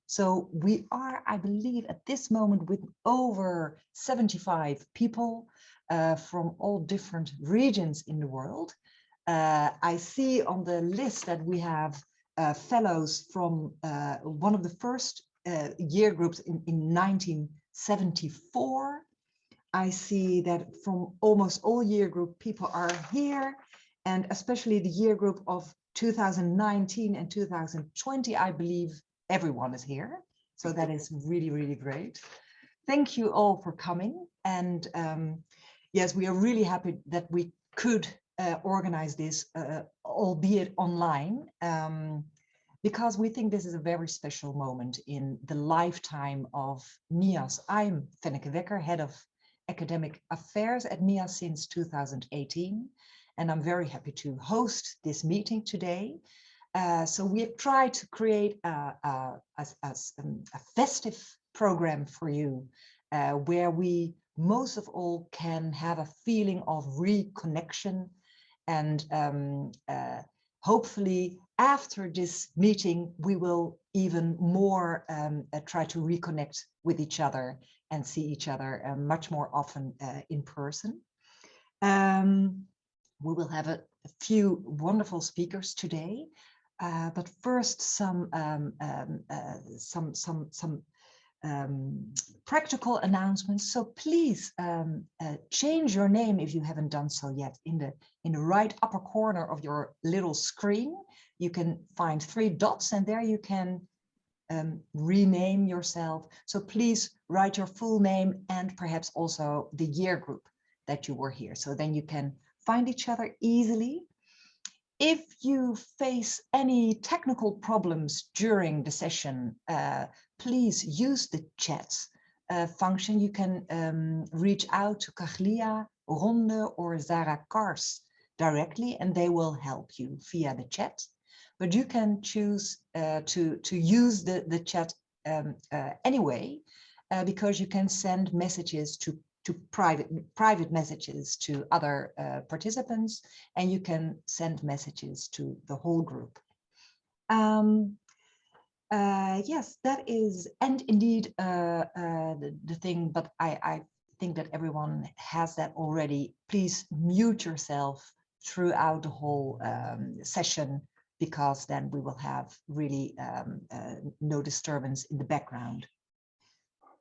So we are, I believe, at this moment with over 75 people from all different regions in the world. I see on the list that we have fellows from one of the first year groups in 1974. I see that from almost all year group people are here, and especially the year group of 2019 and 2020, I believe everyone is here. So that is really, really great. Thank you all for coming. And yes, we are really happy that we could organize this, albeit online, because we think this is a very special moment in the lifetime of NIAS. I'm Fenneke Wekker, head of academic affairs at NIAS since 2018, and I'm very happy to host this meeting today. So we have tried to create a festive program for you, where we most of all can have a feeling of reconnection, and hopefully after this meeting we will even more try to reconnect with each other and see each other much more often in person. We will have a few wonderful speakers today, but first some practical announcements. So please change your name if you haven't done so yet. In the right upper corner of your little screen, you can find 3 dots, and there you can rename yourself. So please write your full name and perhaps also the year group that you were here. So then you can find each other easily. If you face any technical problems during the session, please use the chat function. You can reach out to Caglia, Ronde, or Zara Kars directly, and they will help you via the chat. But you can choose to use the chat anyway, because you can send messages to private messages to other participants, and you can send messages to the whole group. Yes, that is, and indeed the thing, but I think that everyone has that already. Please mute yourself throughout the whole session, because then we will have really no disturbance in the background.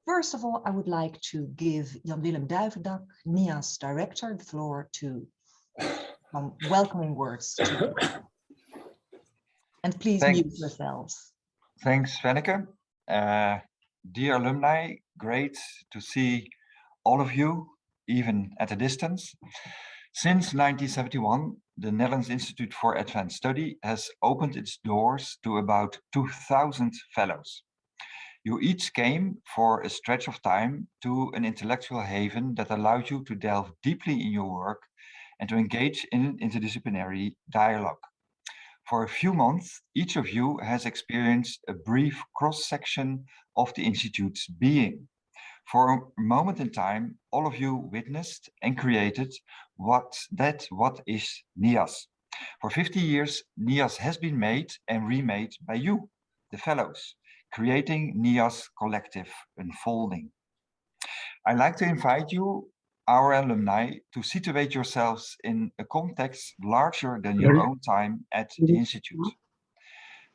First of all, I would like to give Willem Duyvendak, NIAS director, the floor to some welcoming words. And please mute yourselves. Thanks, Fenneke. Dear alumni, great to see all of you, even at a distance. Since 1971, the Netherlands Institute for Advanced Study has opened its doors to about 2,000 fellows. You each came for a stretch of time to an intellectual haven that allowed you to delve deeply in your work and to engage in interdisciplinary dialogue. For a few months, each of you has experienced a brief cross-section of the Institute's being. For a moment in time, all of you witnessed and created what is NIAS. For 50 years, NIAS has been made and remade by you, the fellows, creating NIAS collective unfolding. I'd like to invite you, our alumni, to situate yourselves in a context larger than your own time at the Institute.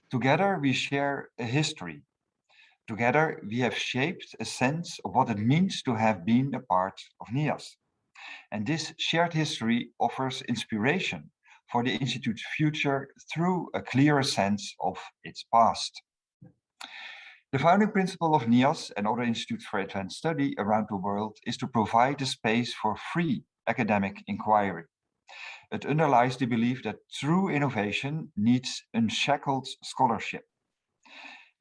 Together, we share a history. Together, we have shaped a sense of what it means to have been a part of NIAS. And this shared history offers inspiration for the Institute's future through a clearer sense of its past. The founding principle of NIAS and other institutes for advanced study around the world is to provide a space for free academic inquiry. It underlies the belief that true innovation needs unshackled scholarship.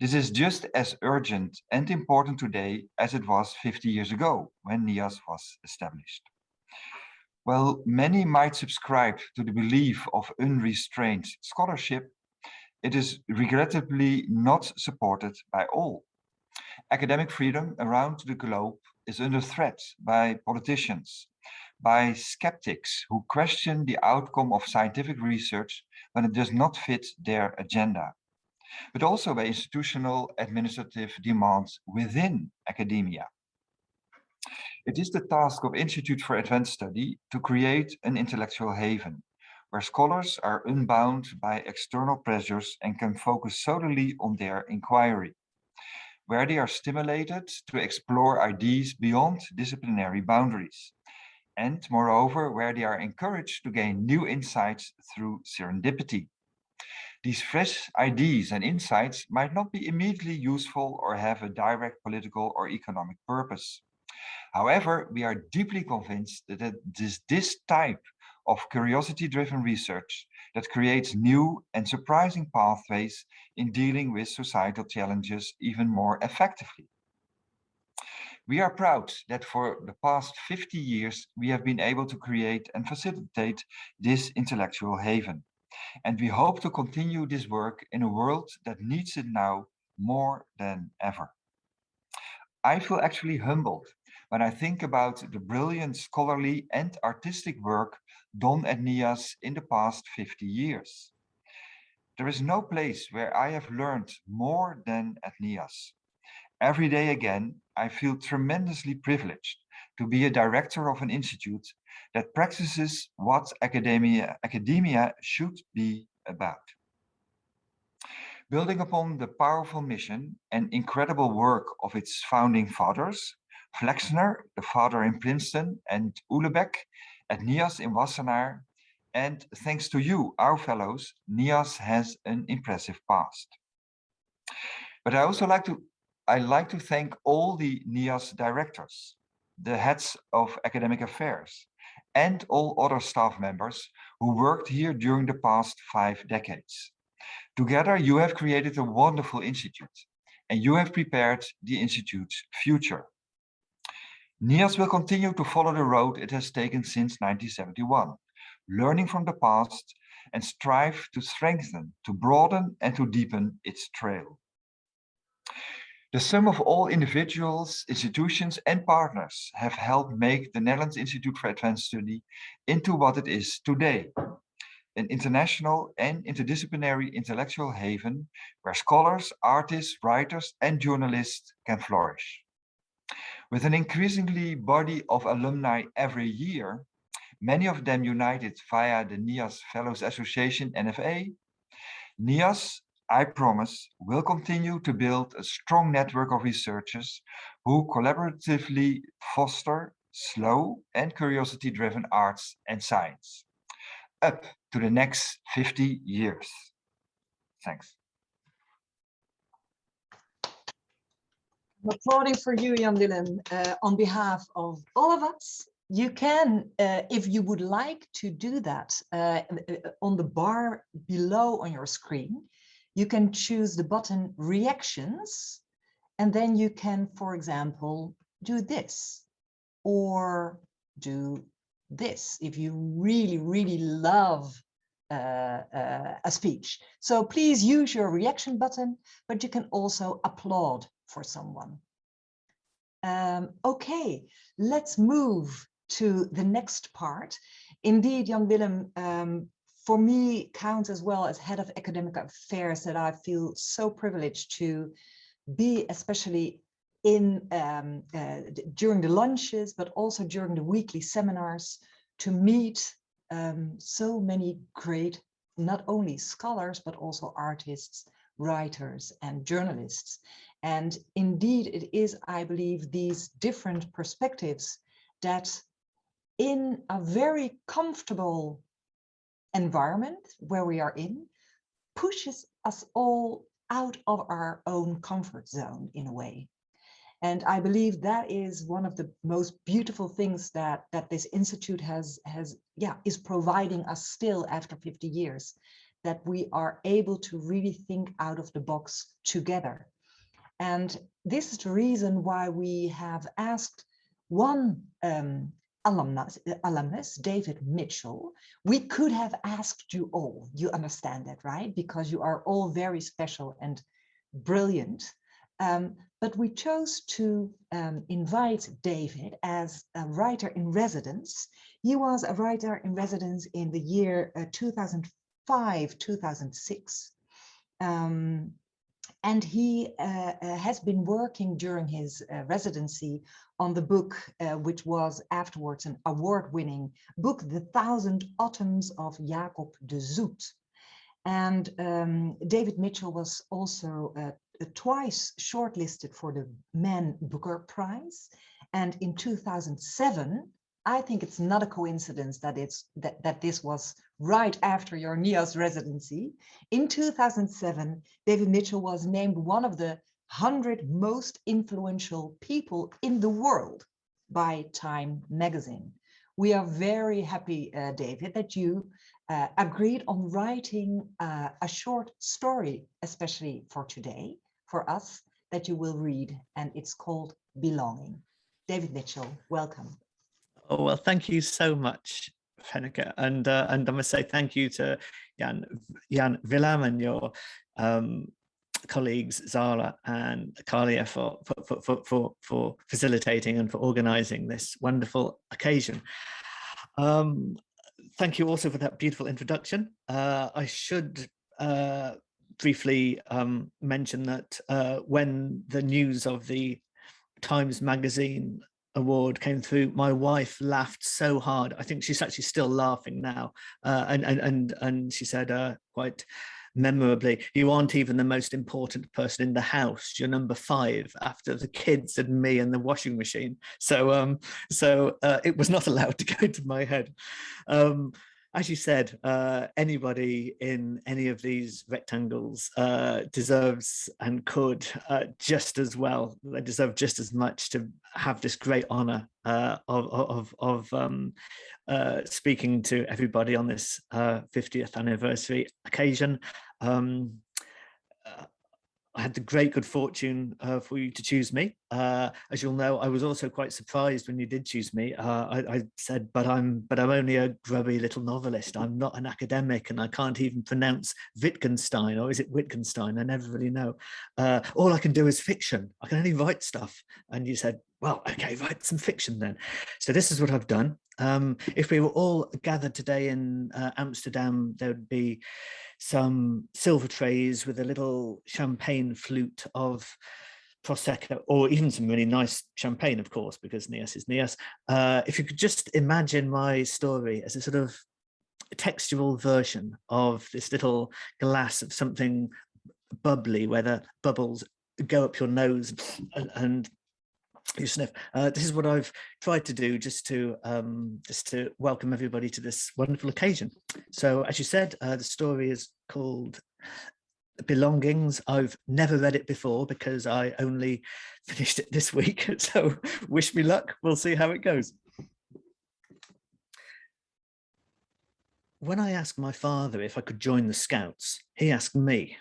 This is just as urgent and important today as it was 50 years ago when NIAS was established. While many might subscribe to the belief of unrestrained scholarship, it is regrettably not supported by all. Academic freedom around the globe is under threat by politicians, by skeptics who question the outcome of scientific research when it does not fit their agenda. but also by institutional administrative demands within academia. It is the task of Institute for Advanced Study to create an intellectual haven, where scholars are unbound by external pressures and can focus solely on their inquiry, where they are stimulated to explore ideas beyond disciplinary boundaries, and moreover, where they are encouraged to gain new insights through serendipity. These fresh ideas and insights might not be immediately useful or have a direct political or economic purpose. However, we are deeply convinced that it is this type of curiosity-driven research that creates new and surprising pathways in dealing with societal challenges even more effectively. We are proud that for the past 50 years, we have been able to create and facilitate this intellectual haven. And we hope to continue this work in a world that needs it now more than ever. I feel actually humbled when I think about the brilliant scholarly and artistic work done at NIAS in the past 50 years. There is no place where I have learned more than at NIAS. Every day again, I feel tremendously privileged to be a director of an institute that practices what academia should be about. Building upon the powerful mission and incredible work of its founding fathers, Flexner, the father in Princeton, and Ulebeck at NIAS in Wassenaar, and thanks to you, our fellows, NIAS has an impressive past. But I also like to thank all the NIAS directors, the heads of academic affairs, and all other staff members who worked here during the past 5 decades. Together, you have created a wonderful institute, and you have prepared the institute's future. NIAS will continue to follow the road it has taken since 1971, learning from the past and strive to strengthen, to broaden, and to deepen its trail. The sum of all individuals, institutions, and partners have helped make the Netherlands Institute for Advanced Study into what it is today. An international and interdisciplinary intellectual haven where scholars, artists, writers, and journalists can flourish. With an increasingly body of alumni every year, many of them united via the NIAS Fellows Association, NFA, NIAS, I promise, will continue to build a strong network of researchers who collaboratively foster slow and curiosity-driven arts and science. Up to the next 50 years. Thanks. I'm applauding for you, Jan Willem, on behalf of all of us. You can, if you would like to do that, on the bar below on your screen, you can choose the button Reactions, and then you can, for example, do this, or do this if you really, really love a speech. So please use your reaction button, but you can also applaud for someone. Okay, let's move to the next part. Indeed, Jan Willem, for me counts as well as head of academic affairs that I feel so privileged to be, especially in during the lunches, but also during the weekly seminars, to meet so many great, not only scholars, but also artists, writers, and journalists. And indeed, it is, I believe, these different perspectives that in a very comfortable environment where we are in, pushes us all out of our own comfort zone in a way. And I believe that is one of the most beautiful things that this institute is providing us still after 50 years, that we are able to really think out of the box together. And this is the reason why we have asked one alumnus, David Mitchell. We could have asked you all, you understand that, right? Because you are all very special and brilliant. But we chose to invite David as a writer in residence. He was a writer in residence in the year 2005, 2006. And he has been working during his residency on the book, which was afterwards an award-winning book, The Thousand Autumns of Jacob de Zoet. And David Mitchell was also twice shortlisted for the Man Booker Prize. And in 2007, I think it's not a coincidence that that this was right after your NIAS residency. In 2007, David Mitchell was named one of the 100 most influential people in the world by Time magazine. We are very happy, David, that you agreed on writing a short story, especially for today, for us, that you will read, and it's called Belonging. David Mitchell, welcome. Oh, well, thank you so much, Fenneke, and I must say thank you to Jan Willem and your colleagues Zara and Kalia for facilitating and for organising this wonderful occasion. Thank you also for that beautiful introduction. I should briefly mention that when the news of the Times Magazine award came through, my wife laughed so hard. I think she's actually still laughing now, and she said quite memorably, "You aren't even the most important person in the house. You're number 5 after the kids and me and the washing machine." So it was not allowed to go to my head. As you said, anybody in any of these rectangles deserves and could just as well. They deserve just as much to have this great honor of speaking to everybody on this 50th anniversary occasion. I had the great good fortune for you to choose me. As you'll know, I was also quite surprised when you did choose me. I said, but I'm only a grubby little novelist. I'm not an academic, and I can't even pronounce Wittgenstein, or is it Wittgenstein? I never really know. All I can do is fiction. I can only write stuff. And you said, well, okay, write some fiction then. So this is what I've done. If we were all gathered today in Amsterdam, there would be some silver trays with a little champagne flute of Prosecco, or even some really nice champagne, of course, because NIAS is NIAS. If you could just imagine my story as a sort of textual version of this little glass of something bubbly, where the bubbles go up your nose and you sniff. This is what I've tried to do just to welcome everybody to this wonderful occasion. So as you said, the story is called Belongings. I've never read it before because I only finished it this week. So wish me luck. We'll see how it goes. When I asked my father if I could join the Scouts, he asked me,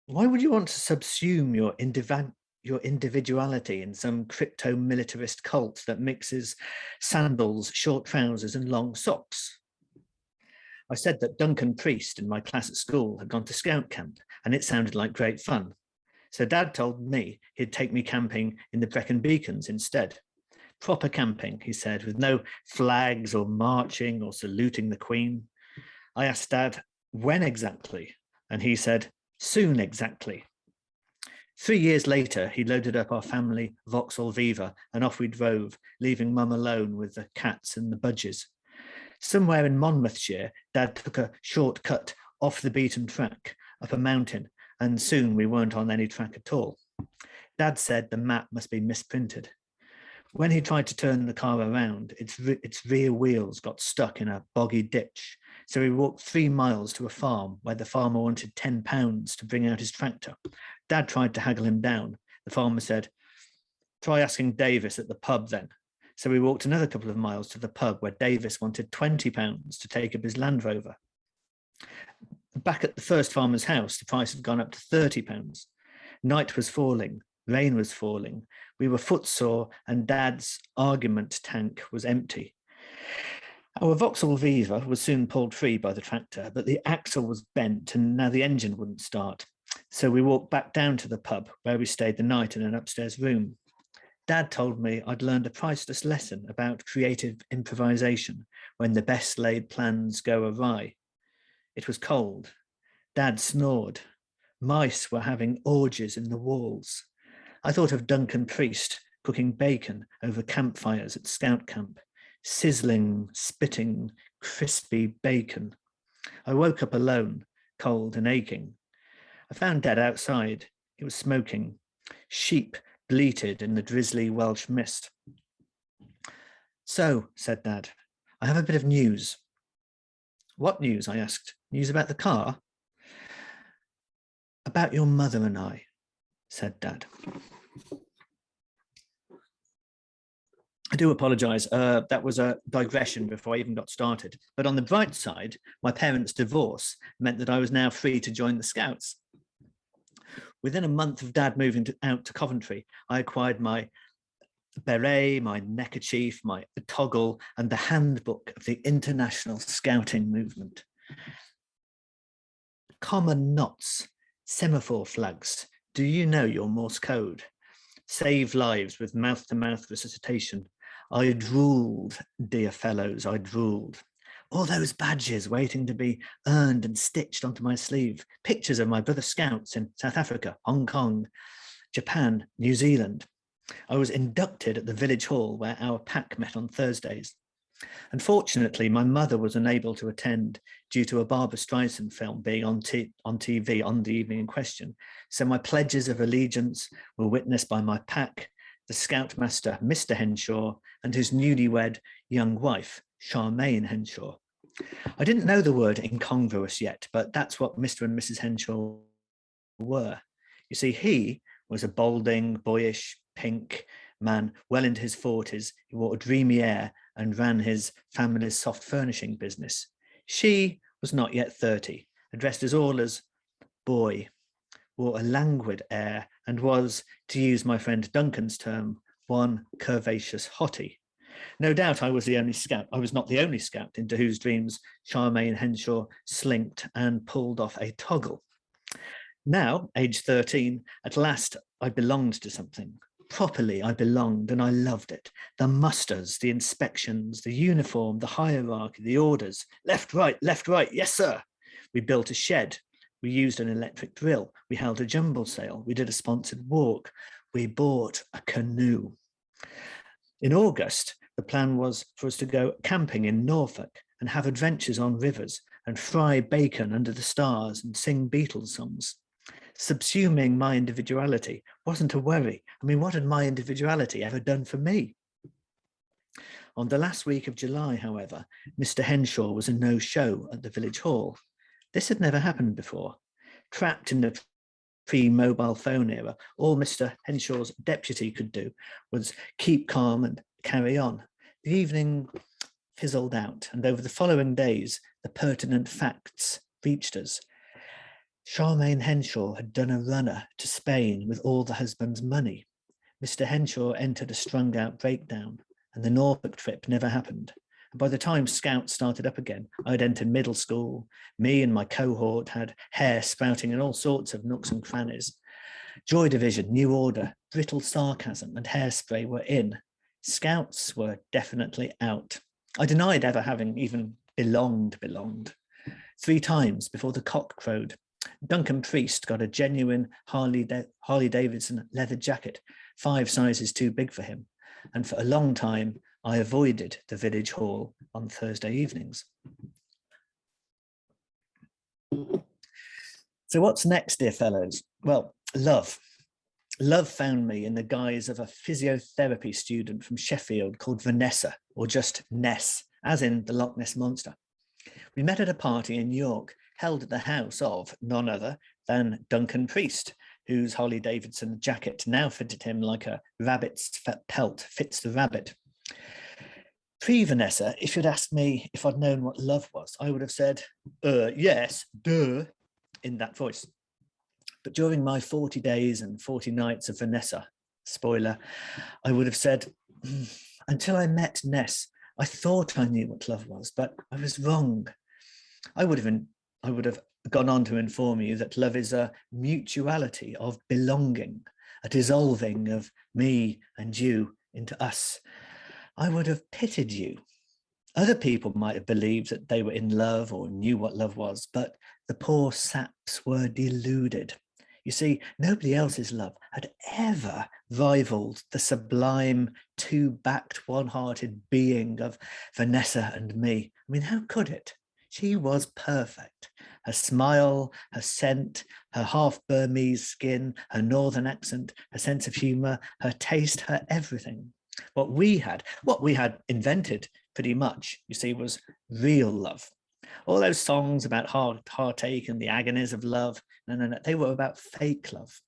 why would you want to subsume your individuality in some crypto-militarist cult that mixes sandals, short trousers and long socks? I said that Duncan Priest in my class at school had gone to scout camp and it sounded like great fun. So Dad told me he'd take me camping in the Brecon Beacons instead. Proper camping, he said, with no flags or marching or saluting the Queen. I asked Dad, when exactly? And he said, soon exactly. 3 years later, he loaded up our family Vauxhall Viva and off we drove, leaving Mum alone with the cats and the budgies. Somewhere in Monmouthshire, Dad took a shortcut off the beaten track, up a mountain, and soon we weren't on any track at all. Dad said the map must be misprinted. When he tried to turn the car around, its rear wheels got stuck in a boggy ditch. So he walked 3 miles to a farm where the farmer wanted £10 to bring out his tractor. Dad tried to haggle him down. The farmer said, try asking Davis at the pub then. So we walked another couple of miles to the pub where Davis wanted £20 to take up his Land Rover. Back at the first farmer's house, the price had gone up to £30. Night was falling, rain was falling. We were footsore and Dad's argument tank was empty. Our Vauxhall Viva was soon pulled free by the tractor, but the axle was bent and now the engine wouldn't start. So we walked back down to the pub where we stayed the night in an upstairs room. Dad told me I'd learned a priceless lesson about creative improvisation when the best laid plans go awry. It was cold. Dad snored. Mice were having orgies in the walls. I thought of Duncan Priest cooking bacon over campfires at Scout Camp, sizzling, spitting, crispy bacon. I woke up alone, cold and aching. I found Dad outside. He was smoking. Sheep bleated in the drizzly Welsh mist. So, said Dad, I have a bit of news. What news? I asked. News about the car? About your mother and I, said Dad. I do apologise. That was a digression before I even got started. But on the bright side, my parents' divorce meant that I was now free to join the Scouts. Within a month of Dad moving out to Coventry, I acquired my beret, my neckerchief, my toggle, and the handbook of the International Scouting Movement. Common knots, semaphore flags. Do you know your Morse code? Save lives with mouth-to-mouth resuscitation. I drooled, dear fellows, I drooled. All those badges waiting to be earned and stitched onto my sleeve. Pictures of my brother Scouts in South Africa, Hong Kong, Japan, New Zealand. I was inducted at the village hall where our pack met on Thursdays. Unfortunately, my mother was unable to attend due to a Barbra Streisand film being on TV on the evening in question. So my pledges of allegiance were witnessed by my pack, the Scoutmaster, Mr. Henshaw, and his newlywed young wife, Charmaine Henshaw. I didn't know the word incongruous yet, but that's what Mr. and Mrs. Henshaw were. You see, he was a balding, boyish, pink man, well into his 40s. He wore a dreamy air and ran his family's soft furnishing business. She was not yet 30, addressed us all as boy, wore a languid air, and was, to use my friend Duncan's term, one curvaceous hottie. No doubt I was the only Scout. I was not the only Scout into whose dreams Charmaine Henshaw slinked and pulled off a toggle. Now, age 13, at last I belonged to something. Properly, I belonged and I loved it. The musters, the inspections, the uniform, the hierarchy, the orders. Left, right, yes, sir. We built a shed. We used an electric drill. We held a jumble sale. We did a sponsored walk. We bought a canoe. In August, the plan was for us to go camping in Norfolk and have adventures on rivers and fry bacon under the stars and sing Beatles songs. Subsuming my individuality wasn't a worry. I mean, what had my individuality ever done for me? On the last week of July, however, Mr. Henshaw was a no-show at the village hall. This had never happened before. Trapped in the pre-mobile phone era, all Mr. Henshaw's deputy could do was keep calm and carry on. The evening fizzled out, and over the following days, the pertinent facts reached us. Charmaine Henshaw had done a runner to Spain with all the husband's money. Mr. Henshaw entered a strung-out breakdown, and the Norfolk trip never happened. And by the time Scouts started up again, I'd entered middle school. Me and my cohort had hair sprouting in all sorts of nooks and crannies. Joy Division, New Order, brittle sarcasm, and hairspray were in. Scouts were definitely out. I denied ever having even belonged. 3 times before the cock crowed, Duncan Priest got a genuine Harley Davidson leather jacket, 5 sizes too big for him. And for a long time, I avoided the village hall on Thursday evenings. So what's next, dear fellows? Well, love. Love found me in the guise of a physiotherapy student from Sheffield called Vanessa, or just Ness, as in the Loch Ness Monster. We met at a party in York, held at the house of none other than Duncan Priest, whose Harley Davidson jacket now fitted him like a rabbit's pelt fits the rabbit. Pre-Vanessa, if you'd asked me if I'd known what love was, I would have said, yes, duh, in that voice. But during my 40 days and 40 nights of Vanessa, spoiler, I would have said, until I met Ness, I thought I knew what love was, but I was wrong. I would have gone on to inform you that love is a mutuality of belonging, a dissolving of me and you into us. I would have pitied you. Other people might have believed that they were in love or knew what love was, but the poor saps were deluded. You see, nobody else's love had ever rivaled the sublime, two-backed, one-hearted being of Vanessa and me. I mean, how could it? She was perfect. Her smile, her scent, her half Burmese skin, her northern accent, her sense of humor, her taste, her everything. What we had invented pretty much, you see, was real love. All those songs about heartache and the agonies of love, no, they were about fake love.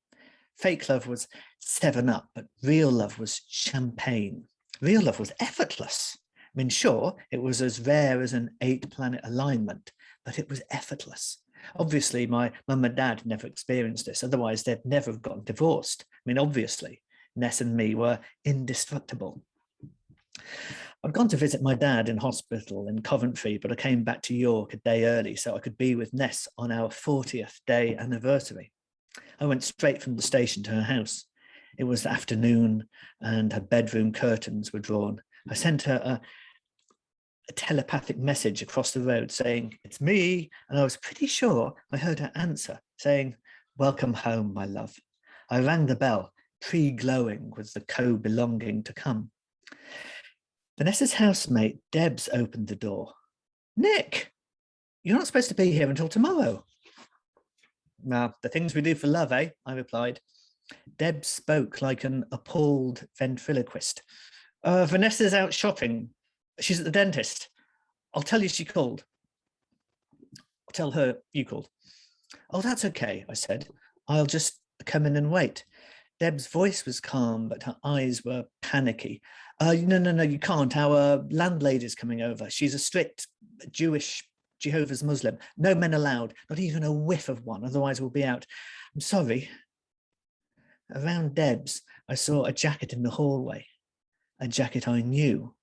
Fake love was 7-Up, but real love was champagne. Real love was effortless. I mean, sure, it was as rare as an 8-planet alignment, but it was effortless. Obviously, my mum and dad never experienced this, otherwise they'd never have gotten divorced. I mean, obviously, Ness and me were indestructible. I'd gone to visit my dad in hospital in Coventry, but I came back to York a day early so I could be with Ness on our 40th day anniversary. I went straight from the station to her house. It was the afternoon and her bedroom curtains were drawn. I sent her a telepathic message across the road saying, "It's me." And I was pretty sure I heard her answer saying, "Welcome home, my love." I rang the bell, pre-glowing with the co-belonging to come. Vanessa's housemate, Debs, opened the door. "Nick, you're not supposed to be here until tomorrow." "Well, the things we do for love, eh?" I replied. Debs spoke like an appalled ventriloquist. "Vanessa's out shopping. She's at the dentist. I'll tell you she called." "I'll tell her you called." "Oh, that's okay," I said. "I'll just come in and wait." Deb's voice was calm, but her eyes were panicky. No, you can't. Our landlady's coming over. She's a strict Jewish Jehovah's Muslim. No men allowed, not even a whiff of one, otherwise we'll be out. I'm sorry." Around Deb's, I saw a jacket in the hallway, a jacket I knew,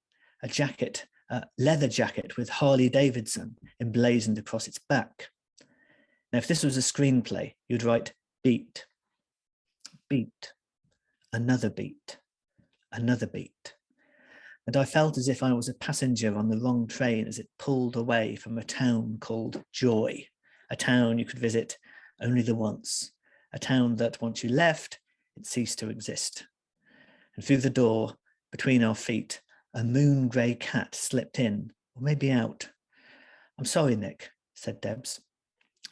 a leather jacket with Harley Davidson emblazoned across its back. Now, if this was a screenplay, you'd write beat, beat, another beat, another beat. And I felt as if I was a passenger on the wrong train as it pulled away from a town called Joy, a town you could visit only the once, a town that once you left, it ceased to exist. And through the door, between our feet, a moon grey cat slipped in, or maybe out. "I'm sorry, Nick," said Debs.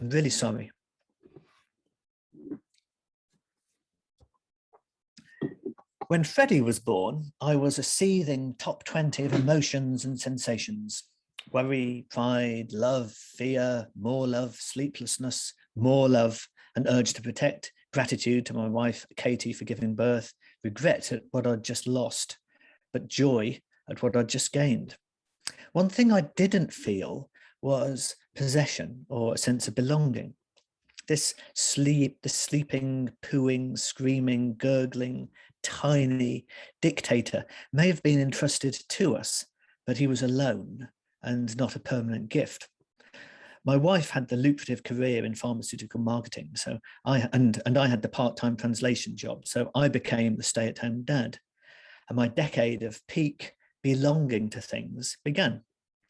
"I'm really sorry." When Freddie was born, I was a seething top 20 of emotions and sensations. Worry, pride, love, fear, more love, sleeplessness, more love, an urge to protect, gratitude to my wife, Katie, for giving birth, regret at what I'd just lost, but joy at what I'd just gained. One thing I didn't feel was possession or a sense of belonging. The sleeping, pooing, screaming, gurgling, tiny dictator may have been entrusted to us, but he was alone and not a permanent gift. My wife had the lucrative career in pharmaceutical marketing, so I had the part-time translation job, so I became the stay-at-home dad. And my decade of peak belonging to things began.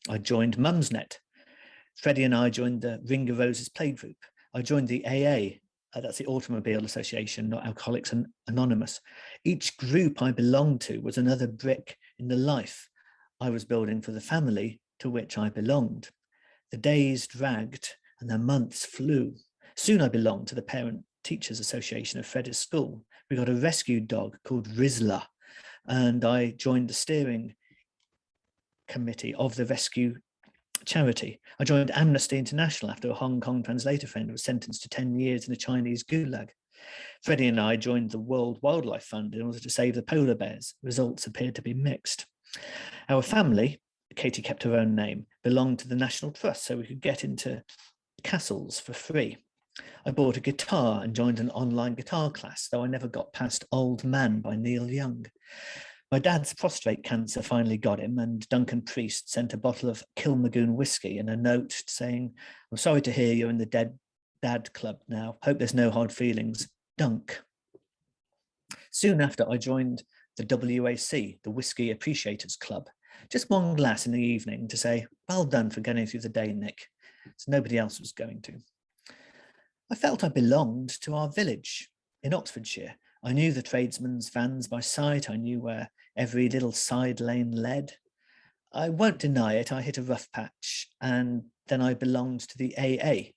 I joined Mumsnet. Freddie and I joined the Ring of Roses playgroup. I joined the AA, that's the Automobile Association, not Alcoholics Anonymous. Each group I belonged to was another brick in the life I was building for the family to which I belonged. The days dragged and the months flew. Soon I belonged to the Parent Teachers Association of Freddie's school. We got a rescue dog called Rizla, and I joined the steering committee of the rescue charity. I joined Amnesty International after a Hong Kong translator friend was sentenced to 10 years in a Chinese gulag. Freddie and I joined the World Wildlife Fund in order to save the polar bears. Results appeared to be mixed. Our family, Katie kept her own name, belonged to the National Trust, so we could get into castles for free. I bought a guitar and joined an online guitar class, though I never got past Old Man by Neil Young. My dad's prostate cancer finally got him, and Duncan Priest sent a bottle of Kilmagoon whiskey and a note saying, "I'm sorry to hear you're in the dad club now. Hope there's no hard feelings. Dunk." Soon after, I joined the WAC, the Whiskey Appreciators Club. Just one glass in the evening to say, "Well done for getting through the day, Nick." So nobody else was going to. I felt I belonged to our village in Oxfordshire. I knew the tradesmen's vans by sight. I knew where every little side lane led. I won't deny it, I hit a rough patch, and then I belonged to the AA,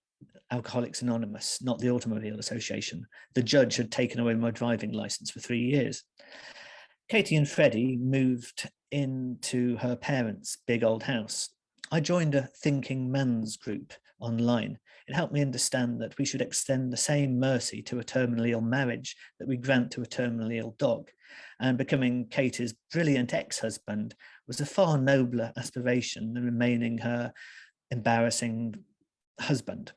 Alcoholics Anonymous, not the Automobile Association. The judge had taken away my driving license for 3 years. Katie and Freddie moved into her parents' big old house. I joined a thinking man's group online. It helped me understand that we should extend the same mercy to a terminally ill marriage that we grant to a terminally ill dog. And becoming Katie's brilliant ex-husband was a far nobler aspiration than remaining her embarrassing husband.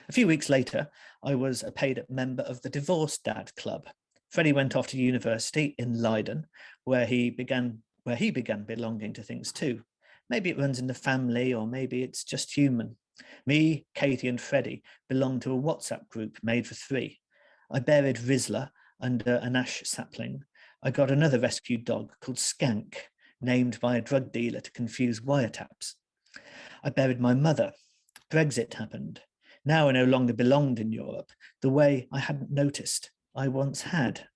A few weeks later, I was a paid-up member of the Divorced Dad Club. Freddie went off to university in Leiden, where he began belonging to things too. Maybe it runs in the family, or maybe it's just human. Me, Katie and Freddie belonged to a WhatsApp group made for 3. I buried Rizla under an ash sapling. I got another rescued dog called Skank, named by a drug dealer to confuse wiretaps. I buried my mother. Brexit happened. Now I no longer belonged in Europe, the way I hadn't noticed I once had.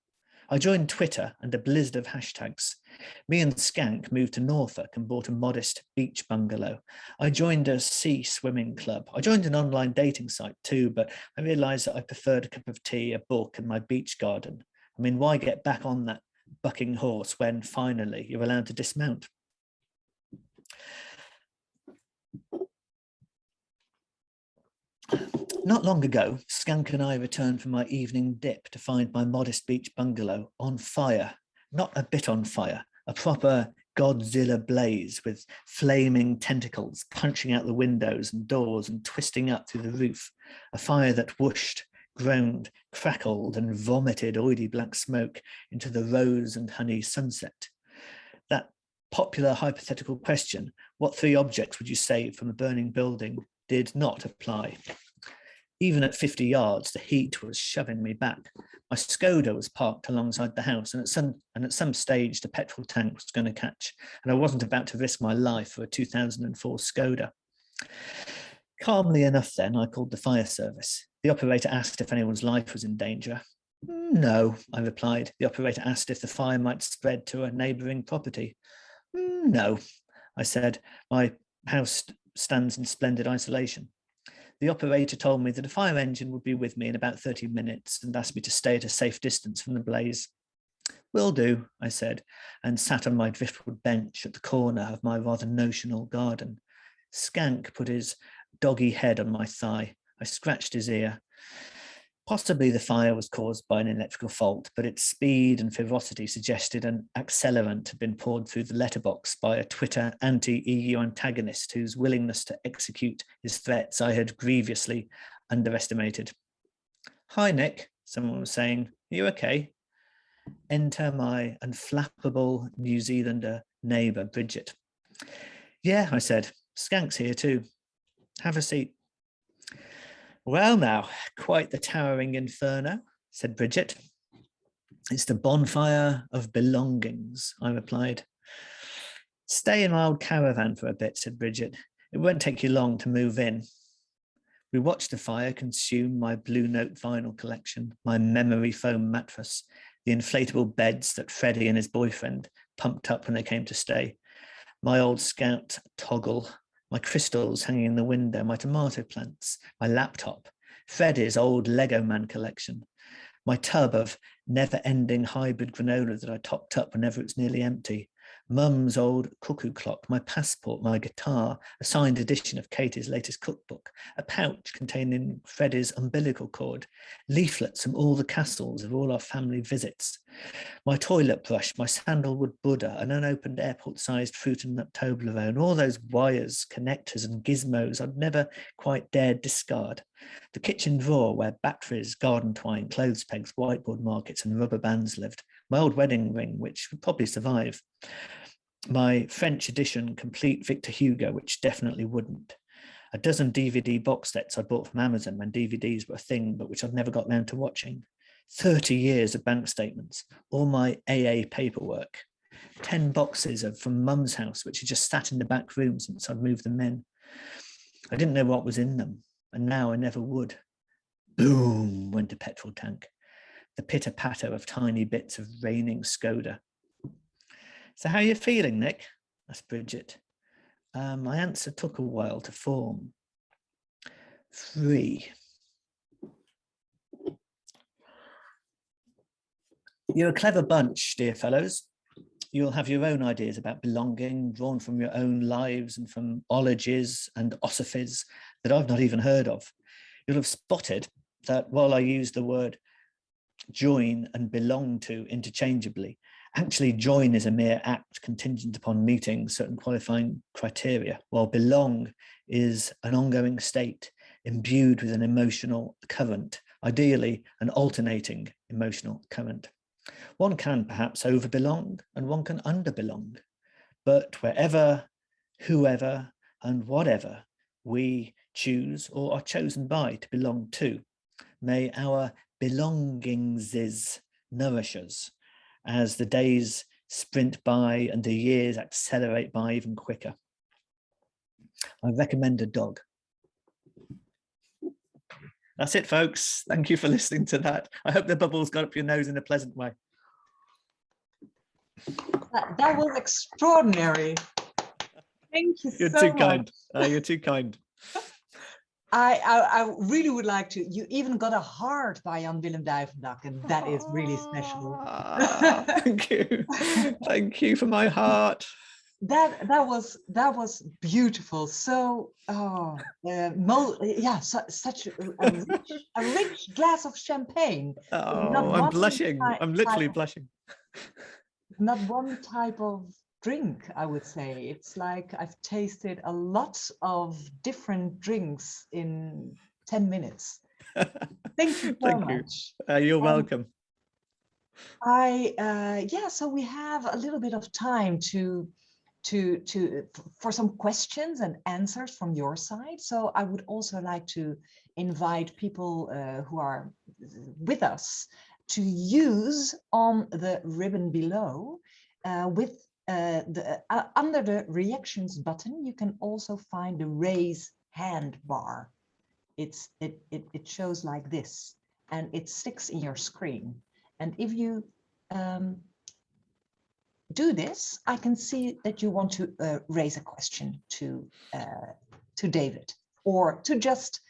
I joined Twitter and a blizzard of hashtags. Me and Skank moved to Norfolk and bought a modest beach bungalow. I joined a sea swimming club. I joined an online dating site too, but I realised that I preferred a cup of tea, a book and my beach garden. I mean, why get back on that bucking horse when finally you're allowed to dismount? Not long ago, Skank and I returned from my evening dip to find my modest beach bungalow on fire. Not a bit on fire, a proper Godzilla blaze with flaming tentacles punching out the windows and doors and twisting up through the roof. A fire that whooshed, groaned, crackled and vomited oily black smoke into the rose and honey sunset. That popular hypothetical question, what 3 objects would you save from a burning building, did not apply. Even at 50 yards, the heat was shoving me back. My Skoda was parked alongside the house, and at some stage, the petrol tank was going to catch, and I wasn't about to risk my life for a 2004 Skoda. Calmly enough then, I called the fire service. The operator asked if anyone's life was in danger. No, I replied. The operator asked if the fire might spread to a neighbouring property. No, I said. My house stands in splendid isolation. The operator told me that a fire engine would be with me in about 30 minutes and asked me to stay at a safe distance from the blaze. Will do, I said, and sat on my driftwood bench at the corner of my rather notional garden. Skank put his doggy head on my thigh. I scratched his ear. Possibly the fire was caused by an electrical fault, but its speed and ferocity suggested an accelerant had been poured through the letterbox by a Twitter anti-EU antagonist whose willingness to execute his threats I had grievously underestimated. Hi, Nick, someone was saying. Are you okay? Enter my unflappable New Zealander neighbour, Bridget. Yeah, I said. Skank's here too. Have a seat. Well now, quite the towering inferno, said Bridget. It's the bonfire of belongings, I replied. Stay in my old caravan for a bit, said Bridget. It won't take you long to move in. We watched the fire consume my Blue Note vinyl collection, my memory foam mattress, the inflatable beds that Freddie and his boyfriend pumped up when they came to stay, my old Scout toggle, my crystals hanging in the window, my tomato plants, my laptop, Freddie's old Lego Man collection, my tub of never-ending hybrid granola that I topped up whenever it's nearly empty, Mum's old cuckoo clock, my passport, my guitar, a signed edition of Katie's latest cookbook, a pouch containing Freddie's umbilical cord, leaflets from all the castles of all our family visits, my toilet brush, my sandalwood Buddha, an unopened airport-sized fruit and nut Toblerone, all those wires, connectors and gizmos I'd never quite dared discard, the kitchen drawer where batteries, garden twine, clothes pegs, whiteboard markets and rubber bands lived, my old wedding ring, which would probably survive, my French edition complete Victor Hugo, which definitely wouldn't, a dozen DVD box sets I bought from Amazon when DVDs were a thing, but which I'd never got round to watching, 30 years of bank statements, all my AA paperwork, 10 boxes from Mum's house, which had just sat in the back room since I'd moved them in. I didn't know what was in them, and now I never would. Boom went a petrol tank, the pitter-patter of tiny bits of raining Skoda. So how are you feeling, Nick? Asked Bridget. My answer took a while to form. Free. You're a clever bunch, dear fellows. You'll have your own ideas about belonging, drawn from your own lives and from ologies and ossophies that I've not even heard of. You'll have spotted that while I use the word join and belong to interchangeably, actually join is a mere act contingent upon meeting certain qualifying criteria, while belong is an ongoing state imbued with an emotional current, ideally an alternating emotional current. One can perhaps overbelong and one can underbelong, but wherever, whoever, and whatever we choose or are chosen by to belong to, may our belongings nourish us as the days sprint by and the years accelerate by even quicker. I recommend a dog. That's it, folks. Thank you for listening to that. I hope the bubbles got up your nose in a pleasant way. That was extraordinary. Thank you so much. You're too kind. You're too kind. I really would like to. You even got a heart by Willem Duyvendak, and that is really special. Thank you. Thank you for my heart. That was beautiful. So yeah, such a rich glass of champagne. Oh, I'm blushing. I'm literally blushing. Not one type of drink, I would say. It's like I've tasted a lot of different drinks in 10 minutes. Thank you so much. You're welcome. Yeah, so we have a little bit of time for some questions and answers from your side. So I would also like to invite people who are with us to use on the ribbon below with under the reactions button. You can also find the raise hand bar. It shows like this, and it sticks in your screen. And if you do this, I can see that you want to raise a question to David, or to just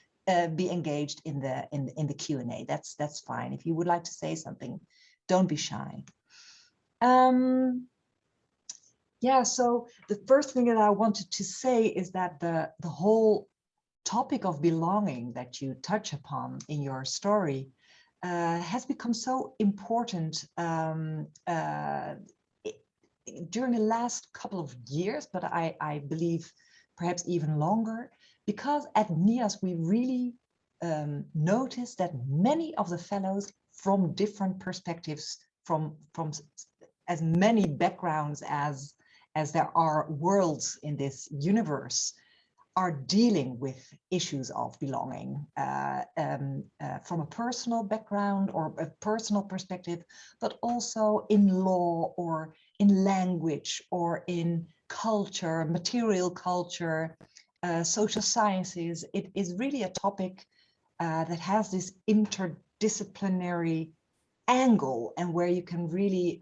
be engaged in the Q&A. That's fine. If you would like to say something, don't be shy. Yeah, so the first thing that I wanted to say is that the whole topic of belonging that you touch upon in your story has become so important during the last couple of years, but I believe perhaps even longer, because at NIAS we really noticed that many of the fellows from different perspectives, from as many backgrounds as there are worlds in this universe, are dealing with issues of belonging from a personal background or a personal perspective, but also in law or in language or in culture, material culture, social sciences. It is really a topic that has this interdisciplinary angle, and where you can really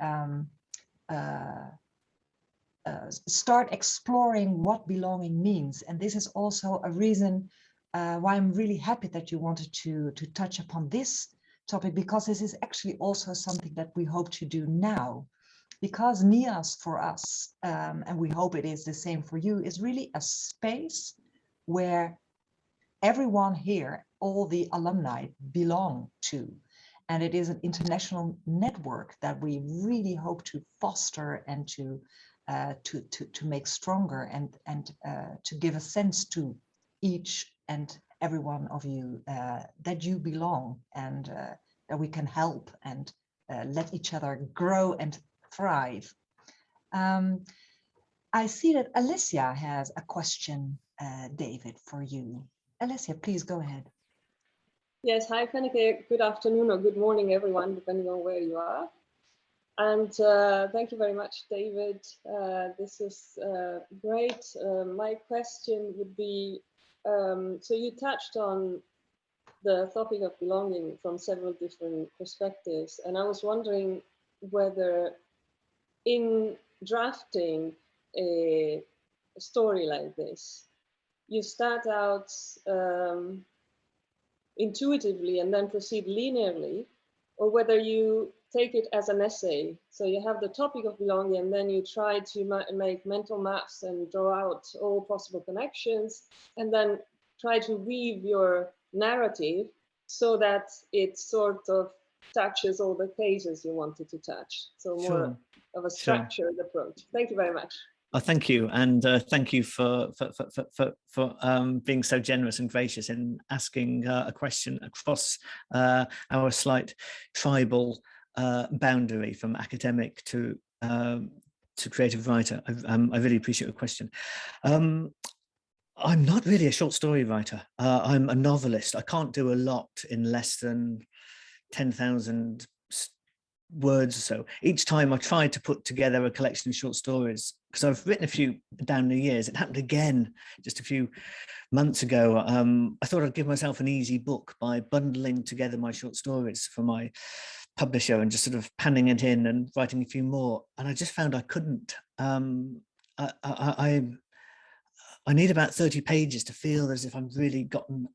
start exploring what belonging means. And this is also a reason why I'm really happy that you wanted to touch upon this topic, because this is actually also something that we hope to do now. Because NIAS for us, and we hope it is the same for you, is really a space where everyone here, all the alumni, belong to. And it is an international network that we really hope to foster and to make stronger, and to give a sense to each and every one of you that you belong, and that we can help and let each other grow and thrive. I see that Alicia has a question, David, for you. Alicia, please go ahead. Yes, hi Fenneke, good afternoon or good morning everyone, depending on where you are. And thank you very much, David. This is great. My question would be, so you touched on the topic of belonging from several different perspectives. And I was wondering whether in drafting a story like this, you start out intuitively and then proceed linearly, or whether you take it as an essay. So you have the topic of belonging and then you try to make mental maps and draw out all possible connections and then try to weave your narrative so that it sort of touches all the cases you wanted to touch. So more Sure. of a structured approach. Thank you very much. Thank you, and thank you for being so generous and gracious in asking a question across our slight tribal boundary from academic to creative writer. I really appreciate your question. I'm not really a short story writer. I'm a novelist. I can't do a lot in less than 10,000 words or so. Each time I tried to put together a collection of short stories, because I've written a few down the years. It happened again just a few months ago. I thought I'd give myself an easy book by bundling together my short stories for my publisher and just sort of panning it in and writing a few more. And I just found I couldn't. I need about 30 pages to feel as if I've really gotten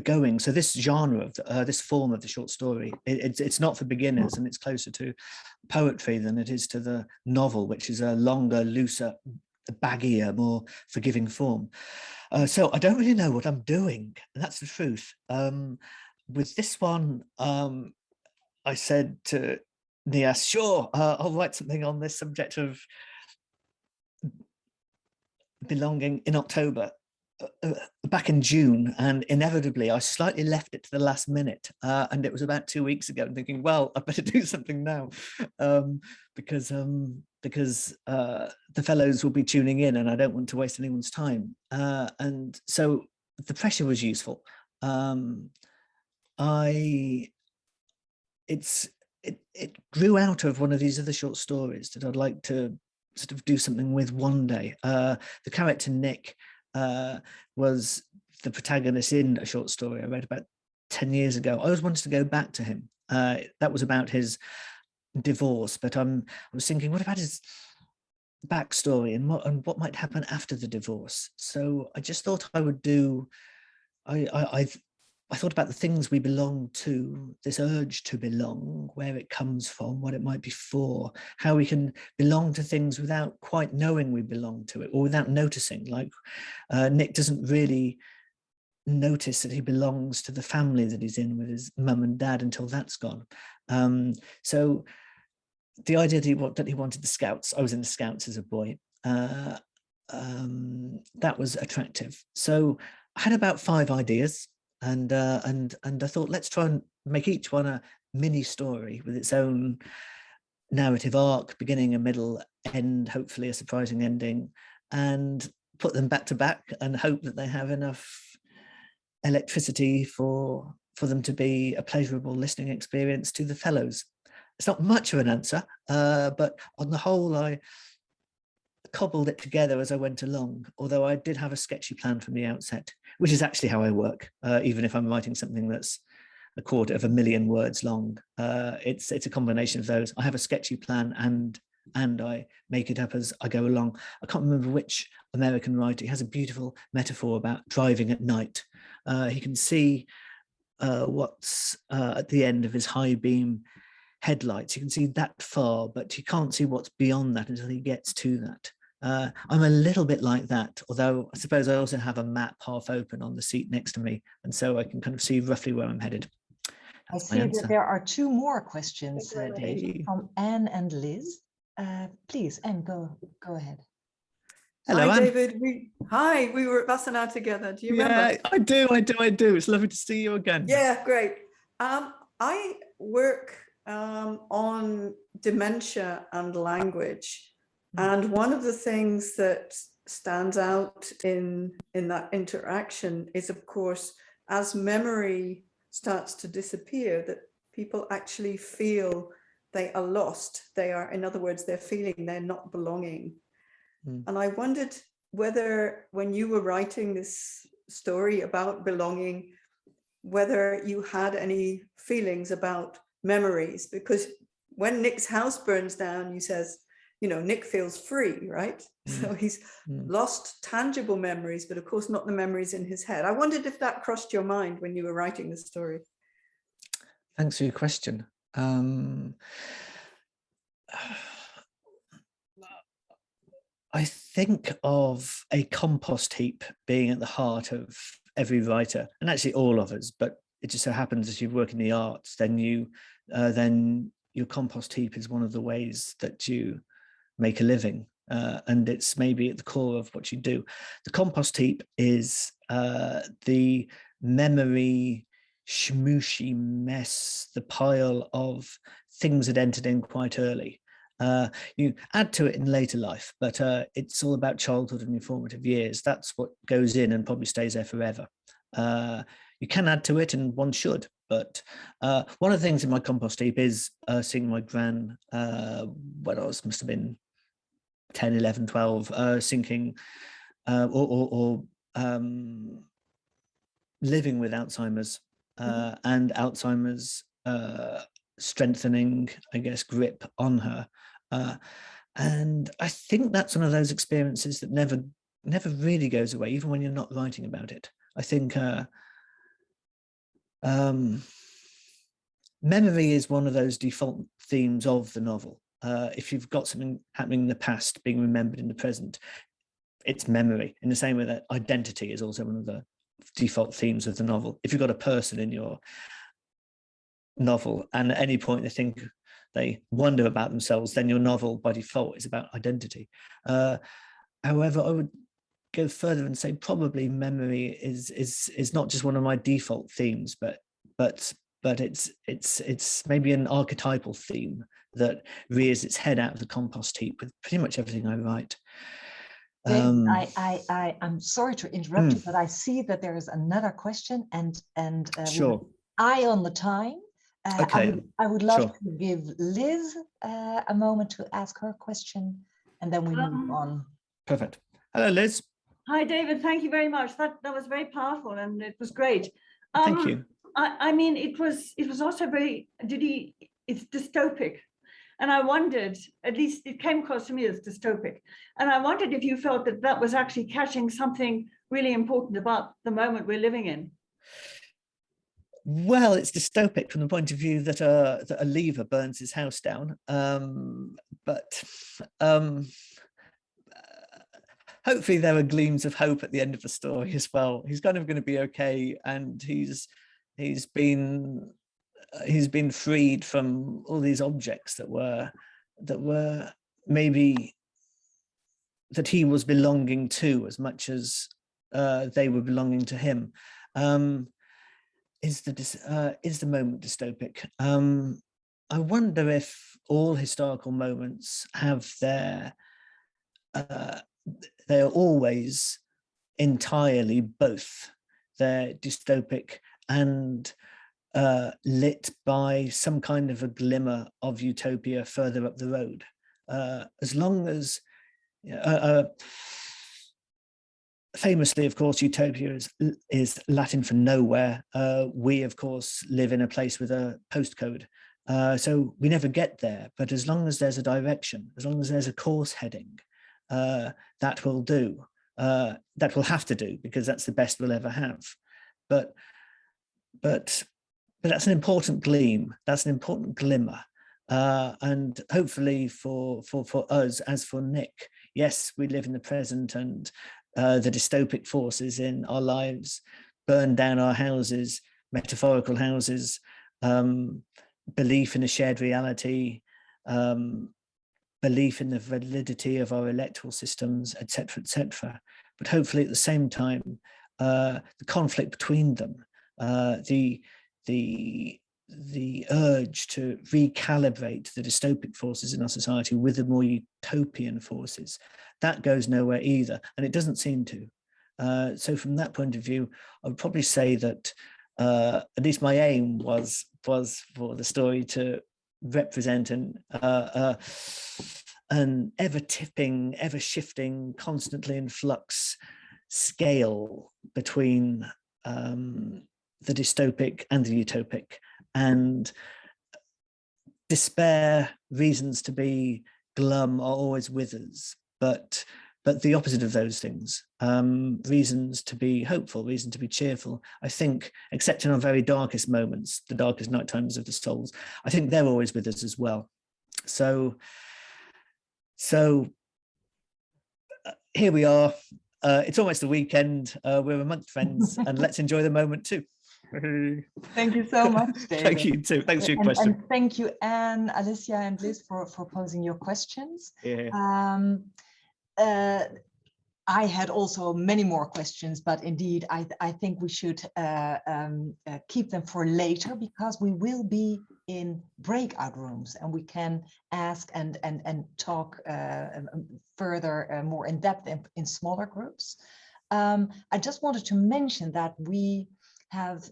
going. So this genre of this form of the short story, it's not for beginners, and it's closer to poetry than it is to the novel, which is a longer, looser, baggier, more forgiving form. So I don't really know what I'm doing, and that's the truth. With this one, I said to NIAS, sure, I'll write something on this subject of belonging in October. Back in June, and inevitably I slightly left it to the last minute, and it was about 2 weeks ago, and thinking, well, I better do something now, because the fellows will be tuning in and I don't want to waste anyone's time, and so the pressure was useful. It grew out of one of these other short stories that I'd like to sort of do something with one day. The character Nick was the protagonist in a short story I read about 10 years ago. I always wanted to go back to him. That was about his divorce, but I was thinking, what about his backstory and what might happen after the divorce? So I just thought I would do, I thought about the things we belong to, this urge to belong, where it comes from, what it might be for, how we can belong to things without quite knowing we belong to it, or without noticing. Like Nick doesn't really notice that he belongs to the family that he's in with his mum and dad until that's gone. So the idea that he wanted the Scouts, I was in the Scouts as a boy, that was attractive. So I had about 5 ideas. And I thought, let's try and make each one a mini story with its own narrative arc, beginning, a middle, end, hopefully a surprising ending, and put them back to back and hope that they have enough electricity for them to be a pleasurable listening experience to the fellows. It's not much of an answer, but on the whole, I cobbled it together as I went along, although I did have a sketchy plan from the outset, which is actually how I work, even if I'm writing something that's 250,000 words long. It's a combination of those. I have a sketchy plan and I make it up as I go along. I can't remember which American writer. He has a beautiful metaphor about driving at night. He can see what's at the end of his high beam headlights. You can see that far, but you can't see what's beyond that until he gets to that. I'm a little bit like that, although I suppose I also have a map half open on the seat next to me, and so I can kind of see roughly where I'm headed. That's I see that there are 2 more questions, David, from Anne and Liz. Please, Anne, go ahead. Hello, hi, Anne. David. We were at Wassenaar together. Do you remember? Yeah, I do. It's lovely to see you again. Yeah, great. I work on dementia and language. And one of the things that stands out in that interaction is, of course, as memory starts to disappear, that people actually feel they are lost. They are, in other words, they're feeling they're not belonging. And I wondered whether when you were writing this story about belonging, whether you had any feelings about memories, because when Nick's house burns down, you says, you know, Nick feels free, right? So he's lost tangible memories, but of course not the memories in his head. I wondered if that crossed your mind when you were writing the story. Thanks for your question. I think of a compost heap being at the heart of every writer, and actually all of us, but it just so happens as you work in the arts, then your compost heap is one of the ways that you make a living, and it's maybe at the core of what you do. The compost heap is the memory schmooshy mess, the pile of things that entered in quite early. You add to it in later life, but it's all about childhood and your formative years. That's what goes in and probably stays there forever. You can add to it, and one should, but one of the things in my compost heap is seeing my gran, when I must have been 10, 11, 12, sinking or living with Alzheimer's, and Alzheimer's strengthening, I guess, grip on her. And I think that's one of those experiences that never really goes away, even when you're not writing about it. I think memory is one of those default themes of the novel. If you've got something happening in the past being remembered in the present, it's memory, in the same way that identity is also one of the default themes of the novel. If you've got a person in your novel and at any point they wonder about themselves, then your novel by default is about identity. However, I would go further and say probably memory is not just one of my default themes, but it's maybe an archetypal theme that rears its head out of the compost heap with pretty much everything I write. I'm sorry to interrupt you, but I see that there is another question, and sure. Eye on the time. Okay. I would love Sure. to give Liz a moment to ask her question, and then we move on. Perfect. Hello, Liz. Hi, David. Thank you very much. That was very powerful, and it was great. Thank you. I mean, it was also very. It's dystopic, and I wondered. At least it came across to me as dystopic, and I wondered if you felt that was actually catching something really important about the moment we're living in. Well, it's dystopic from the point of view that a lever burns his house down, but hopefully there are gleams of hope at the end of the story as well. He's kind of going to be okay, and he's been freed from all these objects that were maybe that he was belonging to as much as they were belonging to him. Is the moment dystopic? I wonder if all historical moments have they are always entirely both. They're dystopic and lit by some kind of a glimmer of utopia further up the road. As long as famously, of course, utopia is Latin for nowhere. We, of course, live in a place with a postcode. So we never get there. But as long as there's a direction, as long as there's a course heading, that will do. That will have to do, because that's the best we'll ever have. But that's an important gleam. That's an important glimmer. And hopefully for us, as for Nick, yes, we live in the present, and the dystopic forces in our lives burn down our houses, metaphorical houses, belief in a shared reality, belief in the validity of our electoral systems, etc., etc. But hopefully at the same time, the conflict between them, the urge to recalibrate the dystopic forces in our society with the more utopian forces, that goes nowhere either, and it doesn't seem to. So from that point of view, I would probably say that at least my aim was for the story to represent an ever tipping, ever shifting, constantly in flux scale between the dystopic and the utopic, and despair, reasons to be glum are always with us, but the opposite of those things, reasons to be hopeful, reason to be cheerful, I think, except in our very darkest moments, the darkest night times of the souls, I think they're always with us as well. So here we are. It's almost the weekend. We're amongst friends, and let's enjoy the moment too. Thank you so much, David. Thank you too. Thanks for your question. And thank you, Anne, Alicia, and Liz for posing your questions. Yeah. I had also many more questions, but indeed, I think we should keep them for later, because we will be in breakout rooms and we can ask and talk further, more in depth in smaller groups. I just wanted to mention that we have,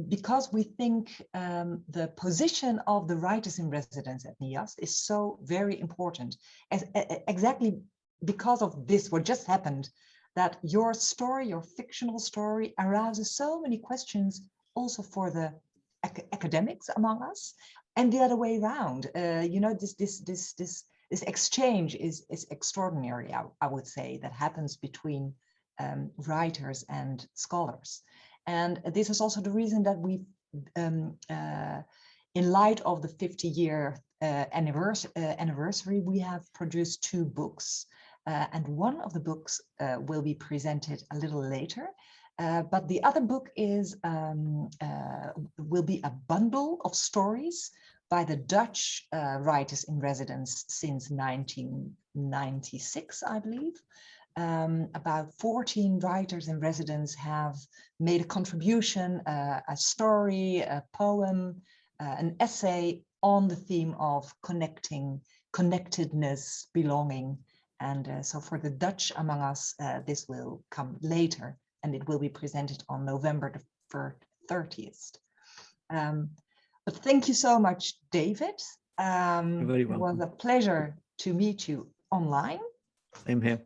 because we think the position of the writers in residence at NIAS is so very important, exactly because of this, what just happened, that your story, your fictional story, arouses so many questions also for the academics among us, and the other way around. You know, this exchange is extraordinary, I would say, that happens between writers and scholars. And this is also the reason that we, in light of the 50-year anniversary, we have produced 2 books. And one of the books will be presented a little later. But the other book is will be a bundle of stories by the Dutch writers in residence since 1996, I believe. About 14 writers in residence have made a contribution, a story, a poem, an essay on the theme of connectedness, belonging. And so for the Dutch among us, this will come later, and it will be presented on November the 30th. But thank you so much, David. You're very welcome. It was a pleasure to meet you online. Same here.